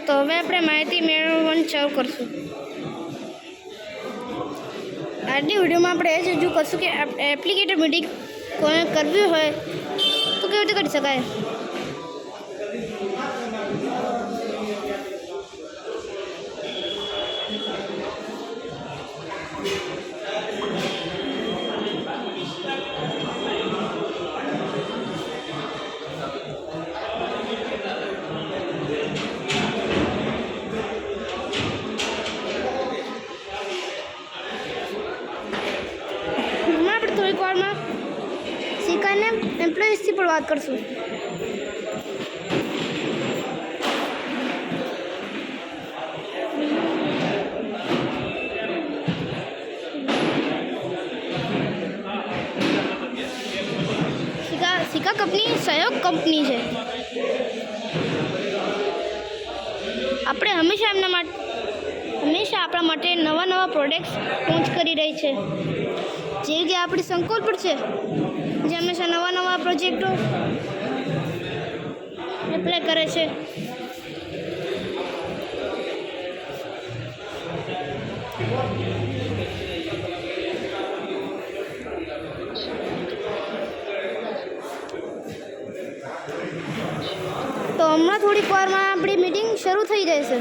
તો હવે આપણે માહિતી મેળવવાનું ચાલુ કરશું. આજની વિડીયોમાં આપણે એ જ રજૂ કરશું કે એપ્લિકેટર મીટિંગ કોને કરવી હોય તો કેવી રીતે કરી શકાય. થોડીક વારમાં શિખાને એમ્પ્લોઈઝથી પણ વાત કરશું. શિખા કંપની સહયોગ કંપની છે. આપણે હંમેશા આપણા માટે નવા પ્રોડક્ટ્સ લોન્ચ કરી રહી છે. જે કે આપણી સંકલ્પ છે જે હંમેશા નવા પ્રોજેક્ટો એપ્લાય કરે છે. તો હમણાં થોડીક વારમાં આપણી મીટિંગ શરૂ થઈ જશે.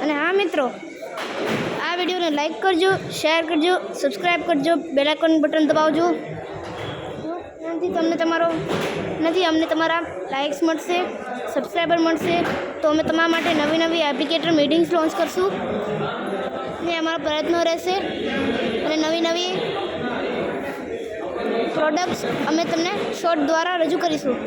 અને હા મિત્રો, આ વિડીયોને લાઈક કરજો, શેર કરજો, સબસ્ક્રાઈબ કરજો, બેલ આઇકોન બટન દબાવજો. અમને તમારા લાઇક્સ મળશે, સબસ્ક્રાઈબર મળશે તો અમે તમારા માટે નવી એપ્લિકેટર મીટિંગ્સ લોન્ચ કરશું. ને અમારો પ્રયત્નો રહેશે અને નવી પ્રોડક્ટ્સ અમે તમને શોર્ટ દ્વારા રજૂ કરીશું.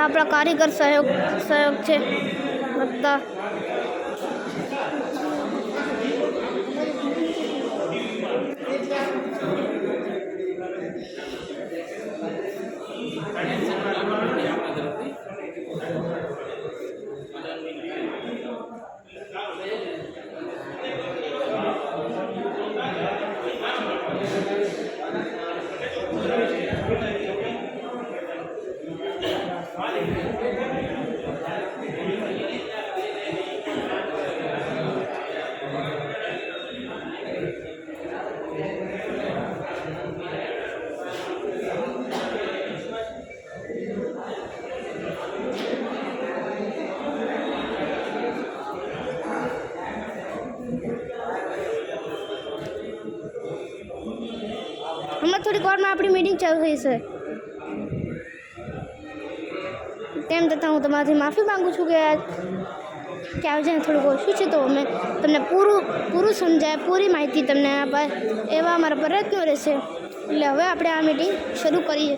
આપણા કારીગર સહયોગ છે બધા. હમણાં થોડીક વારમાં આપણી મીટિંગ ચાલુ થઈ છે. તેમ છતાં હું તમારાથી માફી માંગુ છું કે આજે થોડુંક ઓછું છે, તો અમે તમને પૂરું સમજાય, પૂરી માહિતી તમને અપાય એવા અમારા પ્રયત્નો રહેશે. એટલે હવે આપણે આ મીટિંગ શરૂ કરી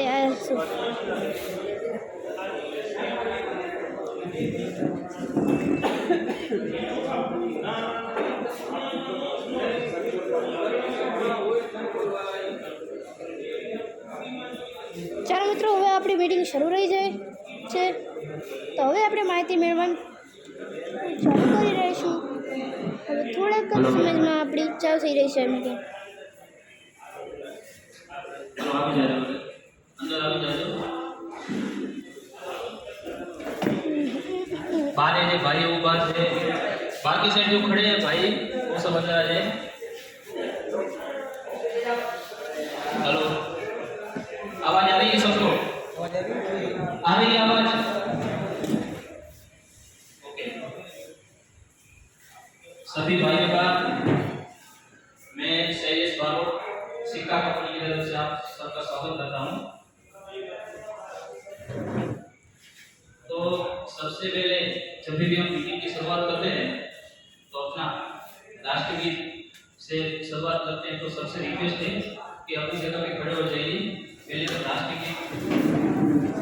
રહ્યા છીએ. ચાલો મિત્રો, હવે આપણી મીટિંગ શરૂ રહી જાય છે. તો હવે આપણે માહિતી મેળવવાનું ચાલુ કરી રહીશું. હવે થોડાક જ સમયમાં આપણી ચાલુ થઈ રહી છે મીટિંગ. बारे ने भाई वो बात है, बाकी साइड जो खड़े हैं भाई वो सब अंदर आ जाए. हेलो, आवाज आ रही है सबको? आ रही है आवाज? ओके. सभी भाइयों का मैं शैलेश बारोट शिखा कंपनी की तरफ से आप सबका स्वागत करता हूँ. तो सबसे पहले जब भी हम मीटिंग की शुरुआत करते हैं तो अपना राष्ट्रगीत से शुरुआत करते हैं. तो सबसे रिक्वेस्ट है कि अपनी जगह पे खड़े हो जाइए. पहले तो राष्ट्रगीत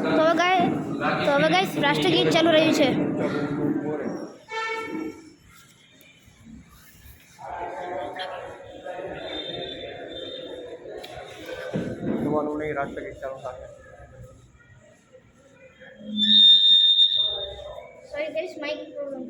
તો હવે ગાઈસ રાષ્ટ્રગીત ચાલુ રહ્યું છે. બોલવાનું નહીં, રાષ્ટ્રગીત ચાલુ થાય. Sorry there is mic problem.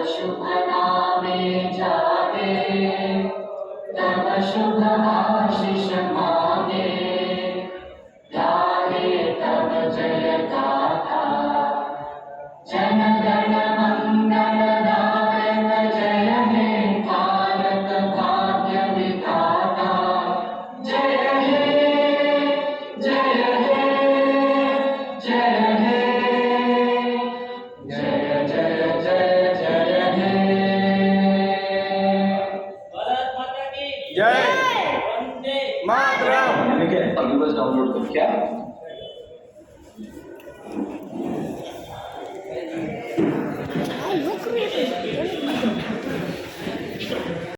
शुभ नामे जागे तव शुभ आशीष मांगे गाहे तव जय गाथा जन गण मंगल दायक जय हे भारत भाग्य विधाता जय हे जय हे जय हे जय जय जय જય માતરમ. डाउनलोड कर क्या